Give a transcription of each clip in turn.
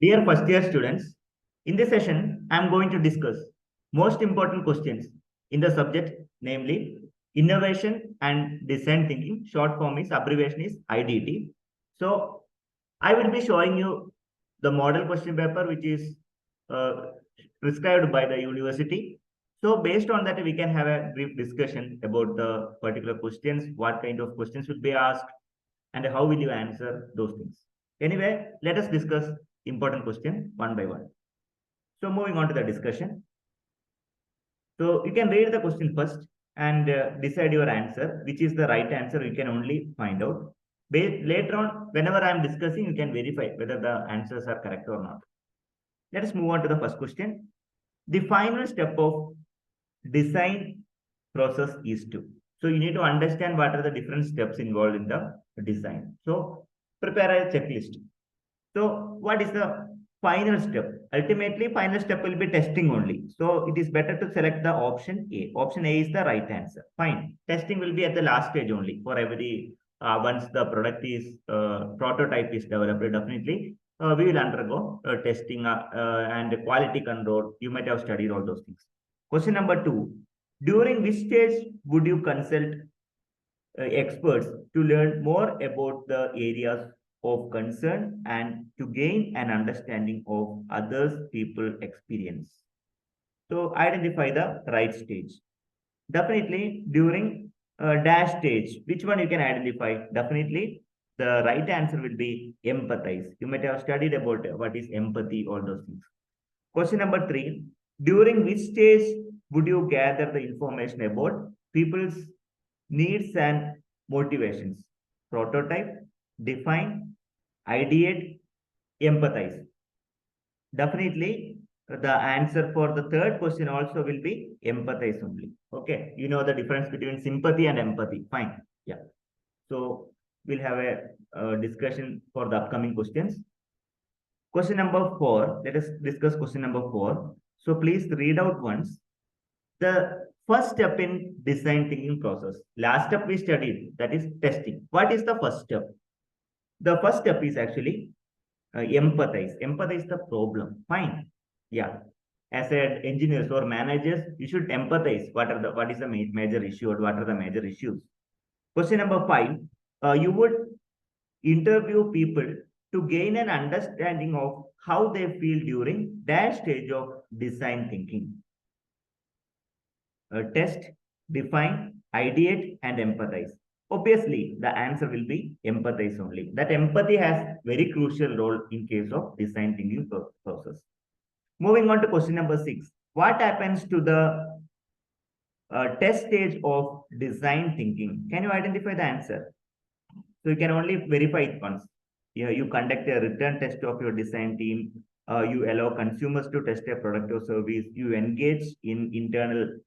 Dear first year students, in this session, I am going to discuss most important questions in the subject, namely innovation and design thinking. Short form is abbreviation is IDT. So I will be showing you the model question paper which is uh, prescribed by the university. So based on that, we can have a brief discussion about the particular questions, what kind of questions will be asked, and how will you answer those things. Anyway, let us discuss important question one by one. So moving on to the discussion. So you can read the question first and decide your answer, which is the right answer. You can only find out. Later on, whenever I am discussing, you can verify whether the answers are correct or not. Let us move on to the first question. The final step of design process is to. So you need to understand what are the different steps involved in the design. So prepare a checklist. So what is the final step? Ultimately, final step will be testing only. So it is better to select the option A. Option A is the right answer. Fine. Testing will be at the last stage only for every once the product is prototype is developed. Definitely, we will undergo testing and quality control. You might have studied all those things. Question number two: during which stage would you consult experts to learn more about the areas of concern and to gain an understanding of others people experience? So identify the right stage. Definitely during dash stage, which one you can identify? Definitely the right answer will be empathize. You might have studied about what is empathy, all those things. Question number three, during which stage would you gather the information about people's needs and motivations? Prototype, define, ideate, empathize. Definitely, the answer for the third question also will be empathize only. Okay, you know the difference between sympathy and empathy. Fine. Yeah. So we'll have a discussion for the upcoming questions. Question number four. Let us discuss question number four. So please read out once. The first step in design thinking process. Last step we studied, that is testing. What is the first step? The first step is actually empathize. Empathize the problem. Fine. Yeah. As a engineers or managers, you should empathize what is the major issue or what are the major issues. Question number five. You would interview people to gain an understanding of how they feel during that stage of design thinking. Test, define, ideate, and empathize. Obviously, the answer will be empathize only. That empathy has very crucial role in case of design thinking process. Moving on to question number six. What happens to the test stage of design thinking? Can you identify the answer? So you can only verify it once. You conduct a return test of your design team. You allow consumers to test a product or service. You engage in internal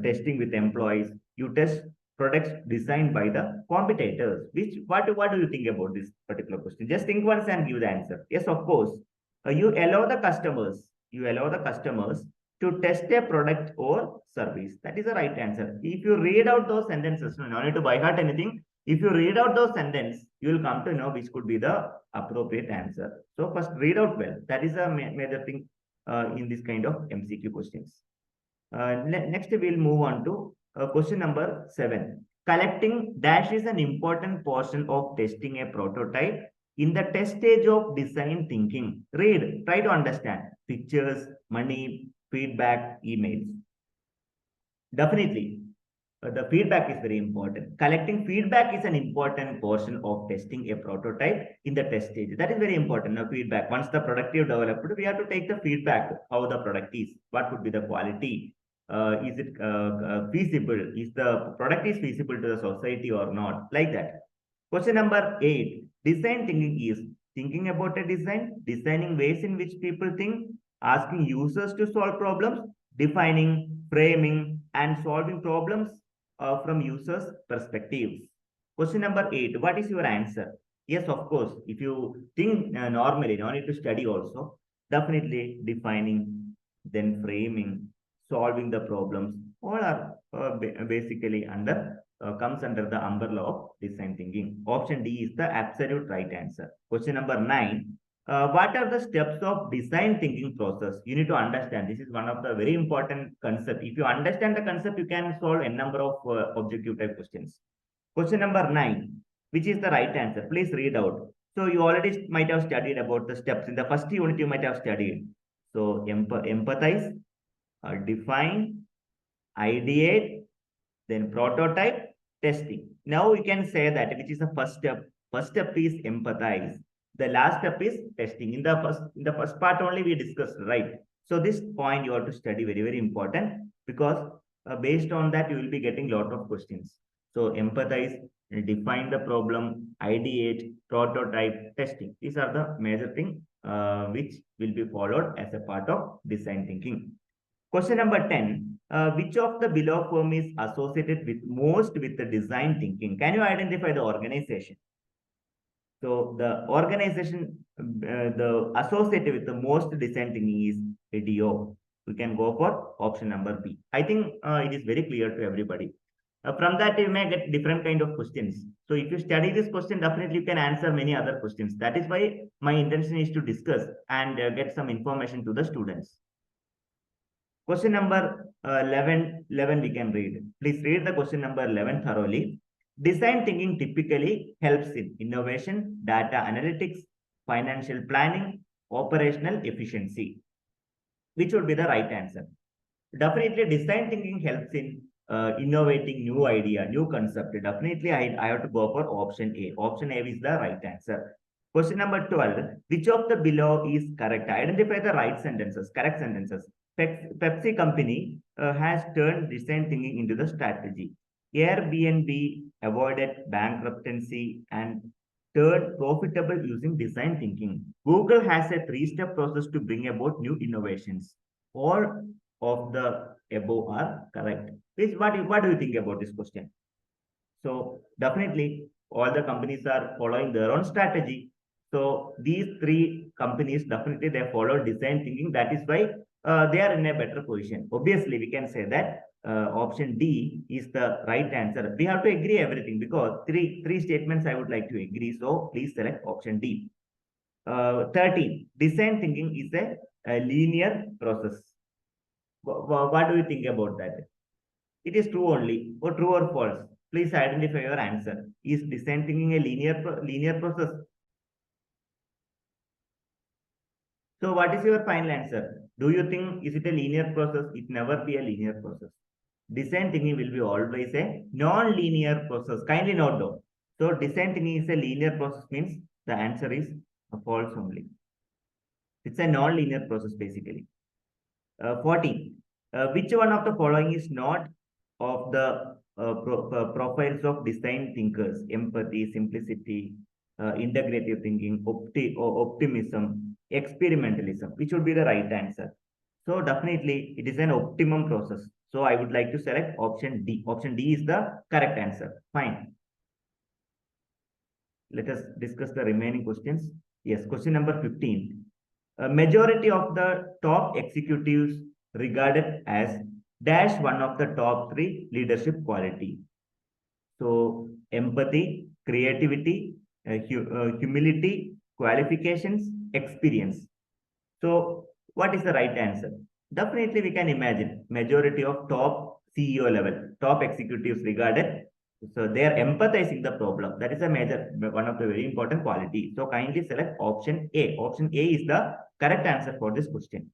testing with employees. You test products designed by the competitors. What do you think about this particular question? Just think once and give the answer. Yes, of course. You allow the customers. You allow the customers to test a product or service. That is the right answer. If you read out those sentences, no need to by heart anything. If you read out those sentences, you will come to know which could be the appropriate answer. So first read out well. That is a major thing in this kind of MCQ questions. Next, we'll move on to question number 7. Collecting dash is an important portion of testing a prototype. In the test stage of design thinking, read, try to understand pictures, money, feedback, emails. Definitely, the feedback is very important. Collecting feedback is an important portion of testing a prototype in the test stage. That is very important. Now, feedback. Once the product is developed, we have to take the feedback, how the product is, what would be the quality, is it feasible, is the product is feasible to the society or not, like that. Question number 8. Design thinking is thinking about a design, designing ways in which people think, asking users to solve problems, defining, framing, and solving problems from users' perspectives. Question number 8. What is your answer? Yes, of course. If you think normally, no need to study also. Definitely defining, then framing, solving the problems. All are basically comes under the umbrella of design thinking. Option D is the absolute right answer. Question number 9. What are the steps of design thinking process? You need to understand. This is one of the very important concept. If you understand the concept, you can solve a number of objective type questions. Question number 9, which is the right answer? Please read out. So you already might have studied about the steps. In the first unit, you might have studied. So empathize, define, ideate, then prototype, testing. Now you can say that which is the first step. First step is empathize. The last step is testing. In the first part only we discussed, right? So this point you have to study very, very important, because based on that you will be getting lot of questions. So empathize, define the problem, ideate, prototype, testing. These are the major things which will be followed as a part of design thinking. Question number 10. Which of the below form is associated with most with the design thinking? Can you identify the organization? So the organization, the associated with the most design thinking is video. We can go for option number B. I think it is very clear to everybody. From that, you may get different kind of questions. So if you study this question, definitely you can answer many other questions. That is why my intention is to discuss and get some information to the students. Question number 11 we can read. Please read the question number 11 thoroughly. Design thinking typically helps in innovation, data analytics, financial planning, operational efficiency. Which would be the right answer? Definitely, design thinking helps in innovating new idea, new concept. Definitely, I have to go for option A. Option A is the right answer. Question number 12. Which of the below is correct? Identify the right sentences, correct sentences. Pepsi company has turned design thinking into the strategy. Airbnb avoided bankruptcy and turned profitable using design thinking. Google has a three-step process to bring about new innovations. All of the above are correct. What do you think about this question? So definitely all the companies are following their own strategy. So these three companies definitely they follow design thinking. That is why they are in a better position. Obviously, we can say that option D is the right answer. We have to agree everything, because three statements I would like to agree. So please select option D. 13. Design thinking is a linear process. What do you think about that? It is true only, or true or false? Please identify your answer. Is design thinking a linear process? So what is your final answer? Do you think is it a linear process? It never be a linear process. Design thinking will be always a non-linear process. Kindly note down. So design thinking is a linear process means the answer is a false only. It's a non-linear process basically. 14. Which one of the following is not of the profiles of design thinkers? Empathy, simplicity, integrative thinking, optimism, experimentalism. Which would be the right answer? So definitely it is an optimum process. So I would like to select option D. Option D is the correct answer. Fine. Let us discuss the remaining questions. Yes, question number 15. A majority of the top executives regarded as dash one of the top three leadership quality. So empathy, creativity, humility, qualifications, experience. So what is the right answer? Definitely we can imagine majority of top CEO level, top executives regarded. So they are empathizing the problem. That is a major, one of the very important quality. So kindly select option A. Option A is the correct answer for this question.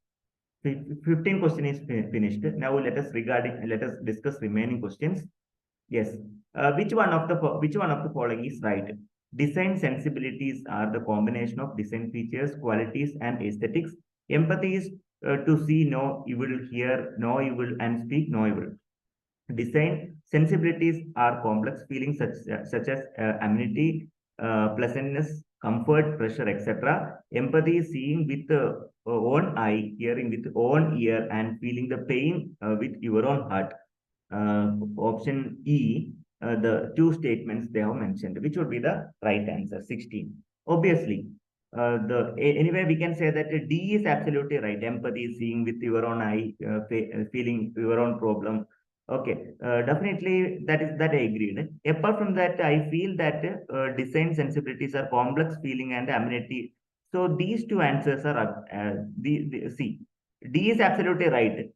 15 question is finished. Now let us discuss remaining questions. Yes. Which one of the following is right? Design sensibilities are the combination of design features, qualities, and aesthetics. Empathy is to see no evil, hear no evil, and speak no evil. Design sensibilities are complex feelings such as amenity, pleasantness, comfort, pressure, etc. Empathy is seeing with the own eye, hearing with own ear, and feeling the pain with your own heart. Option E, the two statements they have mentioned, which would be the right answer, 16. Obviously, anyway, we can say that D is absolutely right. Empathy is seeing with your own eye, feeling your own problem. Okay, definitely that I agreed. Apart from that, I feel that design sensibilities are complex feeling and amenity So these two answers are see, D is absolutely right.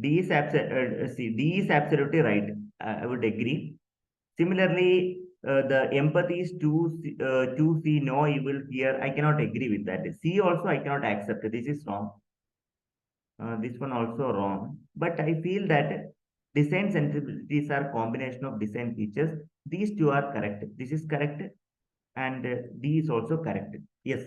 D is absolutely right. I would agree. Similarly, the empathy is to see no evil here. I cannot agree with that. C also I cannot accept. This is wrong. This one also wrong. But I feel that design sensibilities are combination of design features. These two are correct. This is correct, and D is also correct. Yes.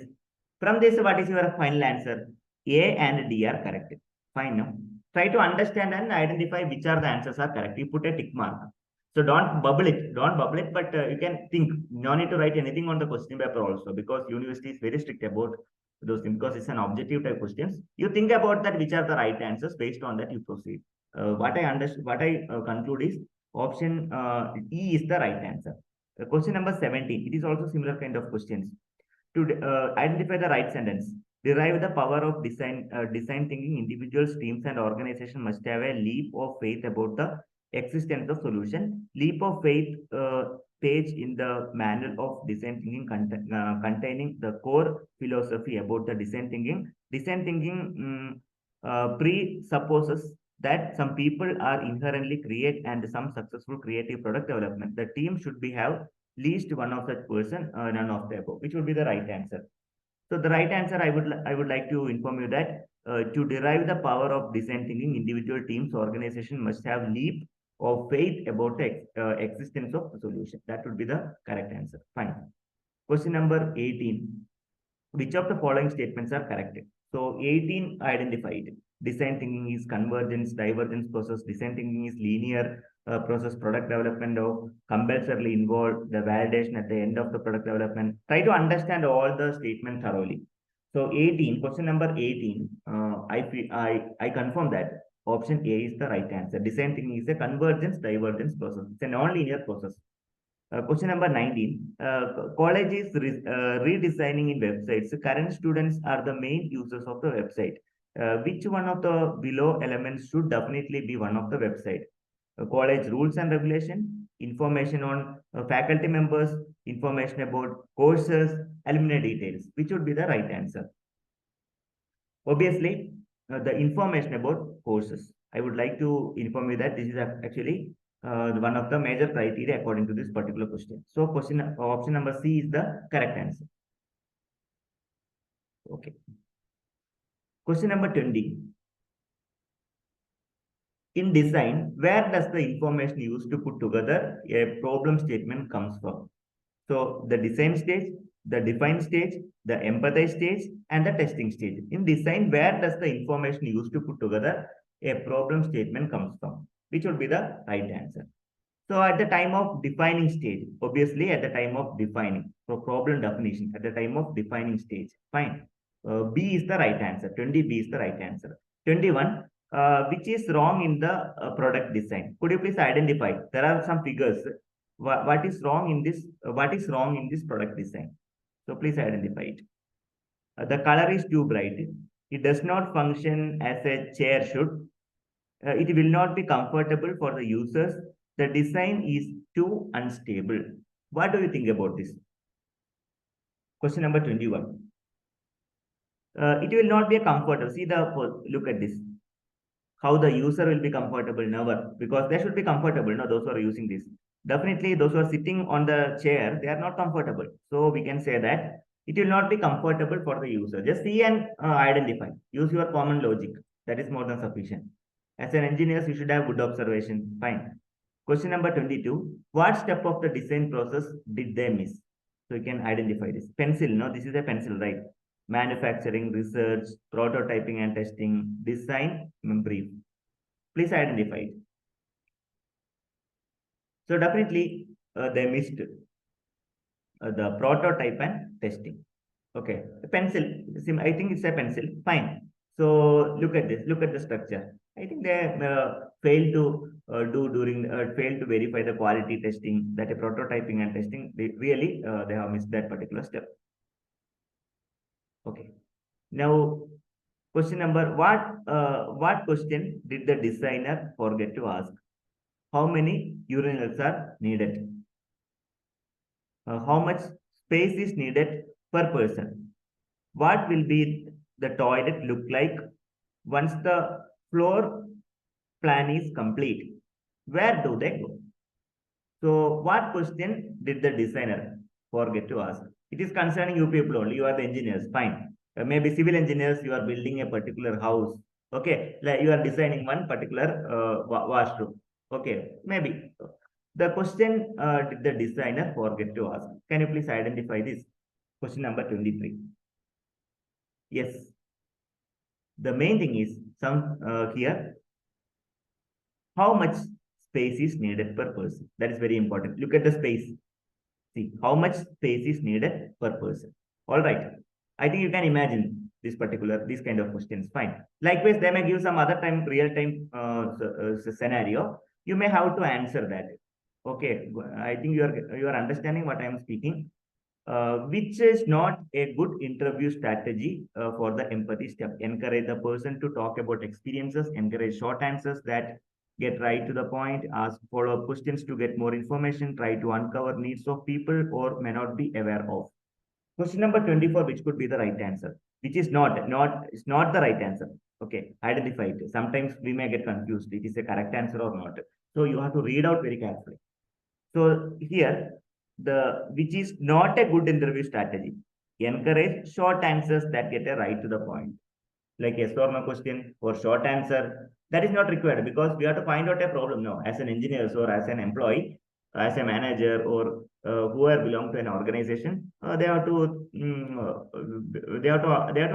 From this, what is your final answer? A and D are correct. Fine. Now, try to understand and identify which are the answers are correct. You put a tick mark. So don't bubble it. Don't bubble it, but you can think. No need to write anything on the question paper also because university is very strict about those things because it's an objective type questions. You think about that which are the right answers. Based on that, you proceed. What I conclude is option E is the right answer. Question number 17. It is also similar kind of questions. To identify the right sentence, derive the power of design thinking. Individuals, teams, and organization must have a leap of faith about the existence of solution. Leap of faith page in the manual of design thinking containing the core philosophy about the design thinking. Design thinking presupposes that some people are inherently create and some successful creative product development. The team should be have least one of such person, none of the above, which would be the right answer. So the right answer, I would like to inform you that to derive the power of design thinking, individual teams, organization must have leap of faith about the existence of the solution. That would be the correct answer. Fine. Question number 18. Which of the following statements are correct? So 18 identified. Design thinking is convergence, divergence process. Design thinking is linear process. Product development of compulsorily involved the validation at the end of the product development. Try to understand all the statements thoroughly. So 18, question number 18. I confirm that option A is the right answer. Design thinking is a convergence, divergence process. It's a non-linear process. Question number 19. College is redesigning in websites. Current students are the main users of the website. Which one of the below elements should definitely be one of the website? College rules and regulation, information on faculty members, information about courses, alumni details. Which would be the right answer? Obviously, the information about courses. I would like to inform you that this is actually one of the major criteria according to this particular question. So option number C is the correct answer. Okay. Question number 20. In design, where does the information used to put together a problem statement comes from? So the design stage, the define stage, the empathize stage, and the testing stage. In design, where does the information used to put together a problem statement comes from? Which would be the right answer? So at the time of defining stage, obviously at the time of defining, so problem definition, at the time of defining stage, fine. B is the right answer. 20B is the right answer. 21, which is wrong in the product design? Could you please identify? There are some figures. What is wrong in this? What is wrong in this product design? So please identify it. The color is too bright. It does not function as a chair should. It will not be comfortable for the users. The design is too unstable. What do you think about this? Question number 21. It will not be a comfortable. See look at this. How the user will be comfortable? Never, because they should be comfortable. No, those who are using this. Definitely, those who are sitting on the chair, they are not comfortable. So we can say that it will not be comfortable for the user. Just see and identify. Use your common logic. That is more than sufficient. As an engineer, you should have good observation. Fine. Question number 22. What step of the design process did they miss? So you can identify this. Pencil, no, this is a pencil, right? Manufacturing, research, prototyping and testing, design, brief. Please identify it. So definitely they missed the prototype and testing. Okay, a pencil. I think it's a pencil. Fine. So look at this. Look at the structure. I think they failed to failed to verify the quality testing, that a prototyping and testing. They have missed that particular step. Okay. Now question number, what question did the designer forget to ask? How many urinals are needed? How much space is needed per person. What will be the toilet look like once the floor plan is complete? Where do they go? So what question did the designer forget to ask? It is concerning you people only. You are the engineers. Fine. Maybe civil engineers, you are building a particular house. Okay. Like you are designing one particular washroom. Okay. Maybe. The question did the designer forget to ask? Can you please identify this? Question number 23. Yes. The main thing is some here, how much space is needed per person? That is very important. Look at the space. See how much space is needed per person. All right. I think you can imagine these kind of questions. Fine. Likewise, they may give some other time, real time scenario. You may have to answer that. Okay. I think you are understanding what I am speaking. Which is not a good interview strategy for the empathy step. Encourage the person to talk about experiences, encourage short answers that get right to the point, ask follow-up questions to get more information, try to uncover needs of people or may not be aware of. Question number 24, which could be the right answer, which is it's not the right answer. Okay, identify it. Sometimes we may get confused. It is a correct answer or not. So you have to read out very carefully. So here, the which is not a good interview strategy. Encourage short answers that get a right to the point. Like yes or no question or short answer. That is not required because we have to find out a problem now. As an engineer or as an employee, as a manager or whoever belong to an organization, they have to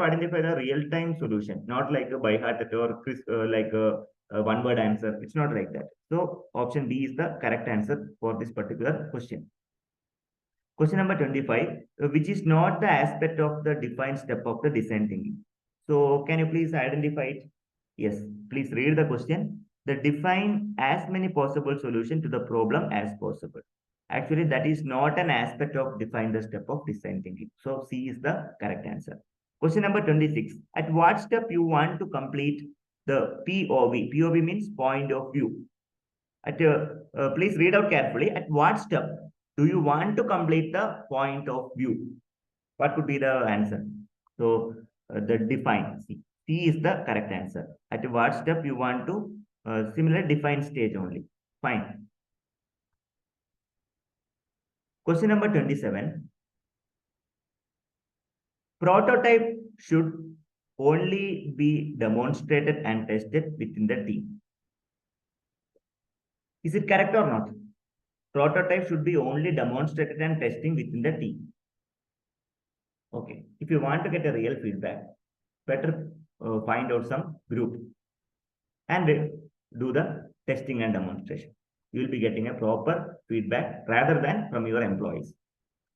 identify the real time solution, not like a by heart or like a one word answer. It's not like that. So option B is the correct answer for this particular question. Question number 25, which is not the aspect of the defined step of the design thinking. So can you please identify it? Yes, please read the question. The define as many possible solutions to the problem as possible. Actually, that is not an aspect of define the step of design thinking. So C is the correct answer. Question number 26. At what step you want to complete the POV? POV means point of view. Please read out carefully. At what step do you want to complete the point of view? What could be the answer? So the define. C is the correct answer. At what step you want to similar define stage only. Fine. Question number 27. Prototype should only be demonstrated and tested within the team. Is it correct or not? Prototype should be only demonstrated and testing within the team. Okay. If you want to get a real feedback, better find out some group and do the testing and demonstration. You will be getting a proper feedback rather than from your employees.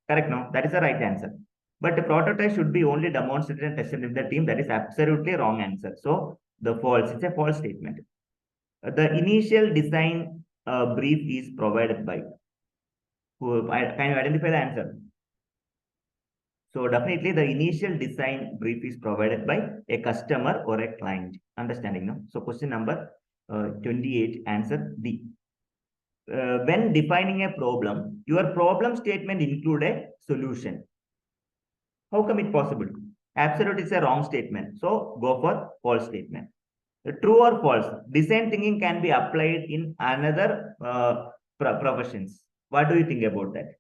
Correct? No, that is the right answer. But the prototype should be only demonstrated and tested in the team. That is absolutely wrong answer. So the false, it's a false statement. The initial design brief is provided by. Can you identify the answer? So definitely the initial design brief is provided by a customer or a client. Understanding, no? So question number 28, answer D. When defining a problem, your problem statement include a solution. How come it possible? Absolute is a wrong statement. So go for false statement. True or false? Design thinking can be applied in another professions. What do you think about that?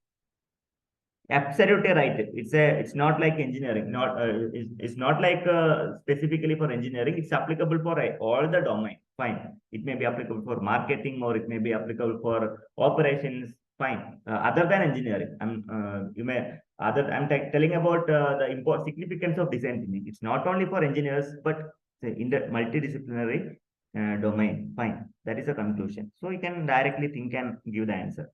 Absolutely right. It's not like engineering. It's not like specifically for engineering. It's applicable for all the domain. Fine. It may be applicable for marketing or it may be applicable for operations. Fine. Other than engineering, I'm telling about the significance of design thinking. It's not only for engineers, but in the multidisciplinary domain. Fine. That is a conclusion. So you can directly think and give the answer.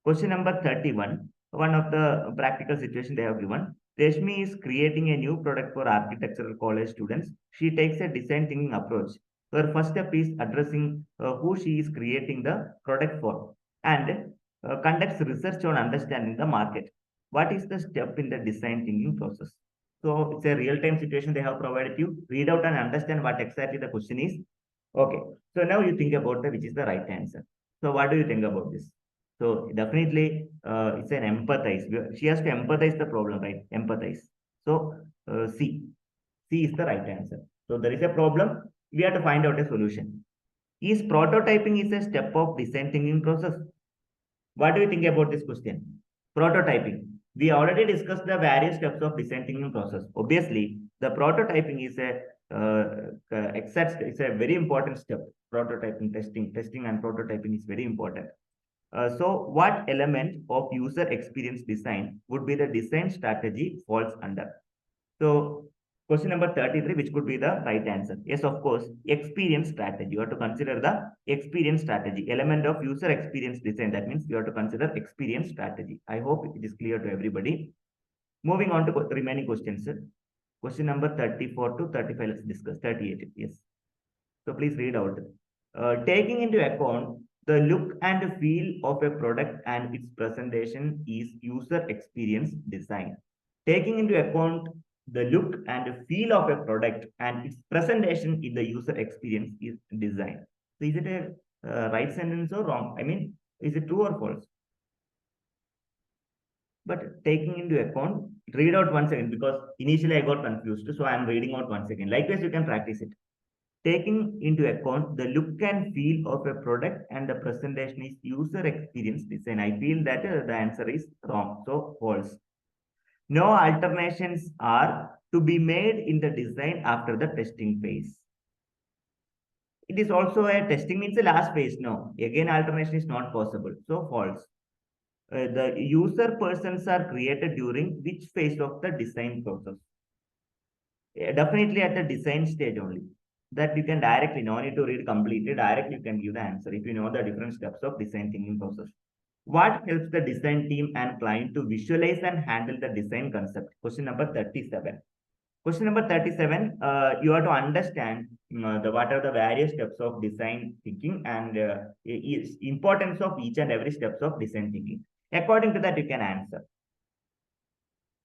Question number 31. One of the practical situation they have given. Reshmi is creating a new product for architectural college students. She takes a design thinking approach. Her first step is addressing who she is creating the product for and conducts research on understanding the market. What is the step in the design thinking process? So it's a real-time situation they have provided you. Read out and understand what exactly the question is. Okay. So now you think about which is the right answer. So what do you think about this? So definitely, it's an empathize. She has to empathize the problem, right? Empathize. So C. C is the right answer. So there is a problem. We have to find out a solution. Is prototyping is a step of design thinking process? What do you think about this question? Prototyping. We already discussed the various steps of design thinking process. Obviously, the prototyping is a it's a very important step. Prototyping, testing and prototyping is very important. So what element of user experience design would be the design strategy falls under? So question number 33, which could be the right answer? Yes, of course, experience strategy. You have to consider the experience strategy, element of user experience design. That means you have to consider experience strategy. I hope it is clear to everybody. Moving on to the remaining questions. Question number 34 to 35, let's discuss. 38, yes. So please read out. Taking into account the look and feel of a product and its presentation is user experience design. Taking into account the look and feel of a product and its presentation in the user experience is design. So is it a right sentence or wrong? I mean, is it true or false? But taking into account, read out once again because initially I got confused. So I am reading out once again. Likewise, you can practice it. Taking into account the look and feel of a product and the presentation is user experience design. I feel that the answer is wrong. So false. No alterations are to be made in the design after the testing phase. It is also a testing means the last phase. No, again alternation is not possible. So false. The user persons are created during which phase of the design process? Definitely at the design stage only. That you can directly, no need to read completely, directly you can give the answer if you know the different steps of design thinking process. What helps the design team and client to visualize and handle the design concept? Question number 37. Question number 37, you have to understand what are the various steps of design thinking and importance of each and every steps of design thinking. According to that, you can answer.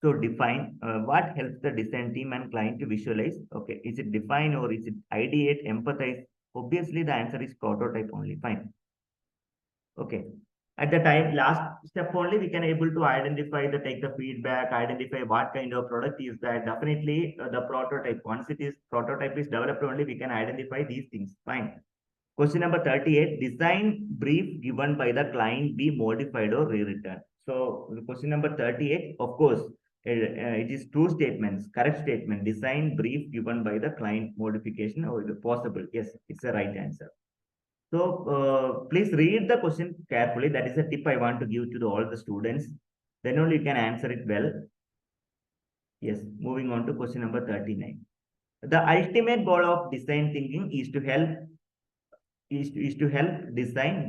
So define what helps the design team and client to visualize. Okay, is it define or is it ideate, empathize? Obviously, the answer is prototype only. Fine. Okay. At the time, last step only, we can able to identify the take the feedback, identify what kind of product is that. Definitely, the prototype. Once it is prototype is developed only, we can identify these things. Fine. Question number 38, design brief given by the client be modified or rewritten. So question number 38, of course, it is two statements, correct statement, design brief given by the client modification or is it possible? Yes, it's the right answer. So please read the question carefully. That is a tip I want to give to all the students. Then only you can answer it well. Yes, moving on to question number 39. The ultimate goal of design thinking is to help design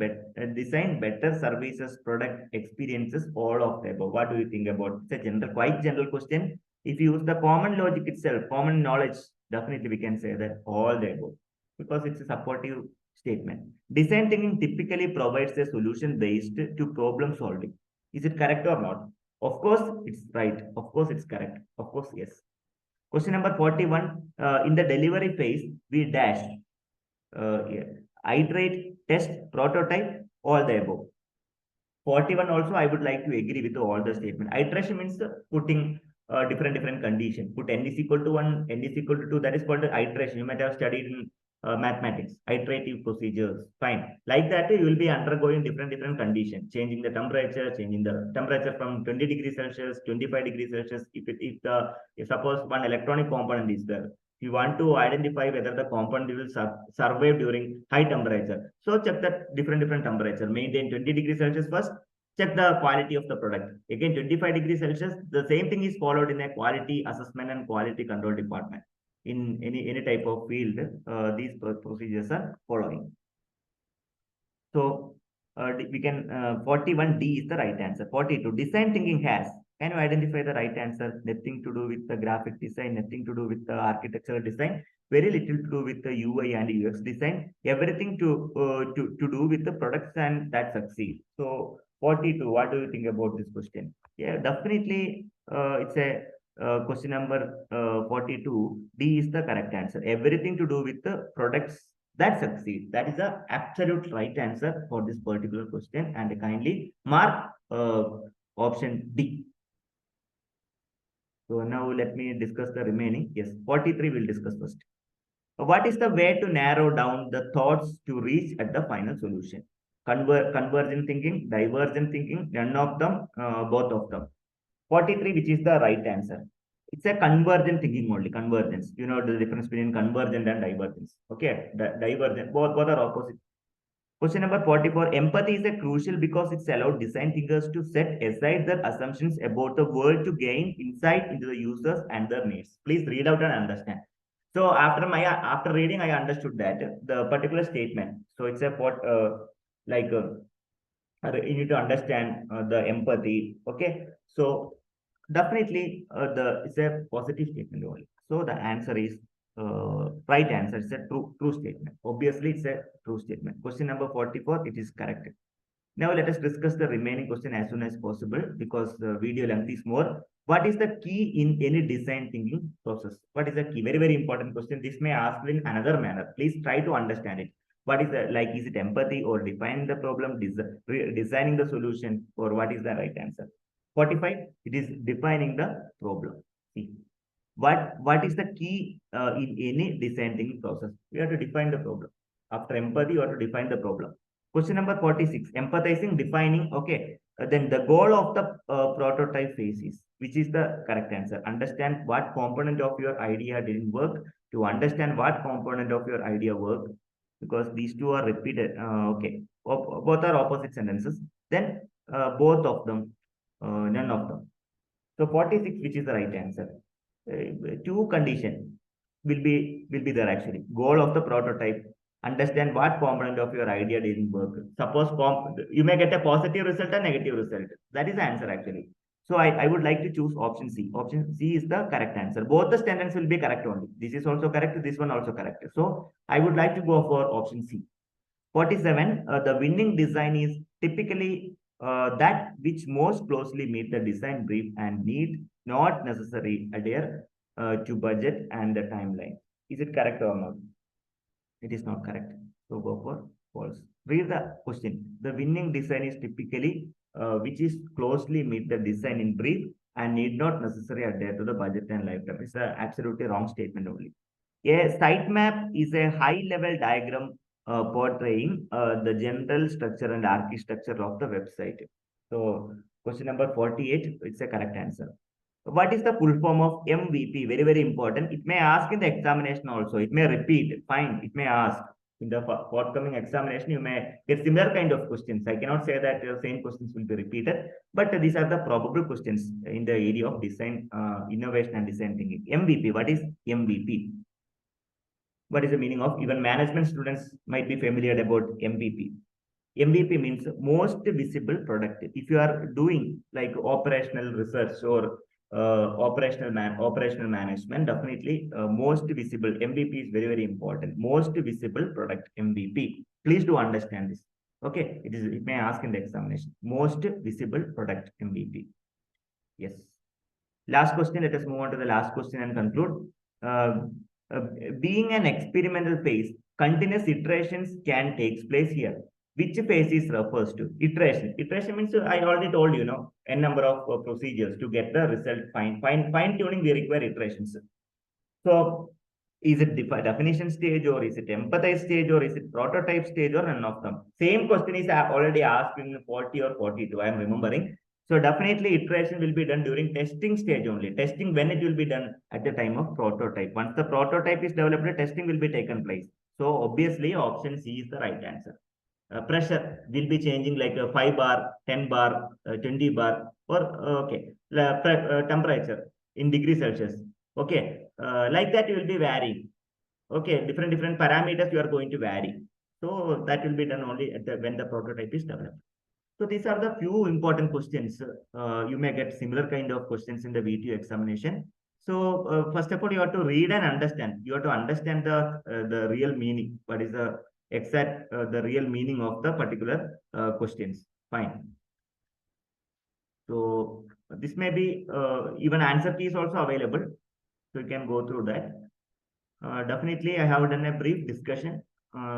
better services, product experiences, all of the above. What do you think about it's a general, quite general question? If you use the common logic itself, common knowledge, definitely we can say that all the above because it's a supportive statement. Design thinking typically provides a solution based to problem solving. Is it correct or not? Of course, it's right. Of course, it's correct. Of course, yes. Question number 41. In the delivery phase, we dash yeah, iterate, test, prototype, all the above. 41 also, I would like to agree with all the statement. Iteration means putting different condition. Put n is equal to 1, n is equal to 2. That is called the iteration. You might have studied in mathematics, iterative procedures. Fine. Like that, you will be undergoing different conditions, changing the temperature, changing the temperature from 20 degrees Celsius, 25 degrees Celsius. If suppose one electronic component is there, you want to identify whether the component will survive during high temperature. So check that different temperature. Maintain 20 degrees Celsius first. Check the quality of the product. Again, 25 degrees Celsius. The same thing is followed in a quality assessment and quality control department. In any type of field, these procedures are following. So we can 41D is the right answer. 42 design thinking has. Can you identify the right answer? Nothing to do with the graphic design, nothing to do with the architectural design, very little to do with the UI and UX design, everything to do with the products and that succeed. So 42, what do you think about this question? Yeah, definitely it's a question number 42. D is the correct answer. Everything to do with the products that succeeds. That is the absolute right answer for this particular question, and kindly mark option D. So now let me discuss the remaining. Yes, 43 we'll discuss first. What is the way to narrow down the thoughts to reach at the final solution? Convergent thinking, divergent thinking, none of them, both of them. 43, which is the right answer. It's a convergent thinking only, convergence. You know the difference between convergent and divergence. Okay, divergent, both are opposite. Question number 44. Empathy is a crucial because it's allowed design thinkers to set aside their assumptions about the world to gain insight into the users and their needs. Please read out and understand. So after reading, I understood that the particular statement. So it's a like you need to understand the empathy. Okay, so definitely the it's a positive statement only. So the answer is right answer. It's a true statement. Obviously, it's a true statement. Question number 44. It is correct. Now let us discuss the remaining question as soon as possible because the video length is more. What is the key in any design thinking process? What is the key? Very, very important question. This may ask in another manner. Please try to understand it. What is the, like, is it empathy or defining the problem, designing the solution, or what is the right answer? 45, it is defining the problem. See, what is the key in any design thinking process? We have to define the problem. After empathy, you have to define the problem. Question number 46, empathizing, defining. Okay, then the goal of the prototype phase is, which is the correct answer. Understand what component of your idea didn't work to understand what component of your idea worked, because these two are repeated. Okay, both are opposite sentences. Then both of them, none of them. So 46, which is the right answer. Two condition will be there actually. Goal of the prototype. Understand what component of your idea didn't work. Suppose you may get a positive result and negative result. That is the answer actually. So I would like to choose option C. Option C is the correct answer. Both the statements will be correct only. This is also correct. This one also correct. So I would like to go for option C. 47, the winning design is typically that which most closely meet the design brief and need not necessarily adhere to budget and the timeline. Is it correct or not? It is not correct. So go for false. Read the question. The winning design is typically which is closely meet the design in brief and need not necessarily adhere to the budget and lifetime. It's an absolutely wrong statement only. A sitemap is a high-level diagram portraying the general structure and architecture of the website. So, question number 48, it's a correct answer. What is the full form of MVP? Very, very important. It may ask in the examination also. It may repeat. Fine. It may ask. In the forthcoming examination, you may get similar kind of questions. I cannot say that the same questions will be repeated, but these are the probable questions in the area of design, innovation and design thinking. MVP. What is MVP? What is the meaning of? Even management students might be familiar about MVP. MVP means most visible product. If you are doing like operational research or operational management, definitely most visible MVP is very, very important. Most visible product MVP. Please do understand this. Okay, it may ask in the examination. Most visible product MVP. Yes. Last question. Let us move on to the last question and conclude. Uh, uh, Being an experimental phase, continuous iterations can take place here. Which phase is refers to? Iteration. Iteration means I already told you, know, a number of procedures to get the result. Fine tuning. We require iterations. So, is it definition stage or is it empathize stage or is it prototype stage or none of them? Same question is already asked in 40 or 42. I am remembering. So definitely iteration will be done during testing stage only. Testing when it will be done at the time of prototype. Once the prototype is developed, testing will be taken place. So obviously option C is the right answer. Pressure will be changing like a 5 bar, 10 bar, 20 bar, or okay, temperature in degrees Celsius. Okay, like that you will be varying. Okay, different parameters you are going to vary. So that will be done only at when the prototype is developed. So these are the few important questions. You may get similar kind of questions in the VTU examination. So first of all, you have to read and understand. You have to understand the real meaning. What is the exact the real meaning of the particular questions? Fine. So this may be even answer key is also available. So you can go through that. Definitely, I have done a brief discussion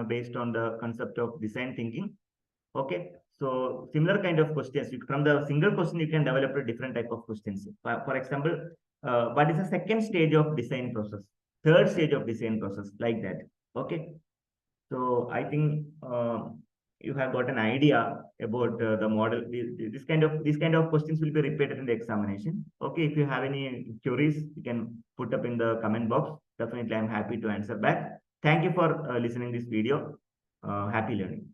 based on the concept of design thinking. Okay, so similar kind of questions. From the single question, you can develop a different type of questions. For example, what is the second stage of design process? Third stage of design process, like that. Okay, so I think you have got an idea about the model. This kind of questions will be repeated in the examination. Okay, if you have any queries, you can put up in the comment box. Definitely, I'm happy to answer back. Thank you for listening this video. Happy learning.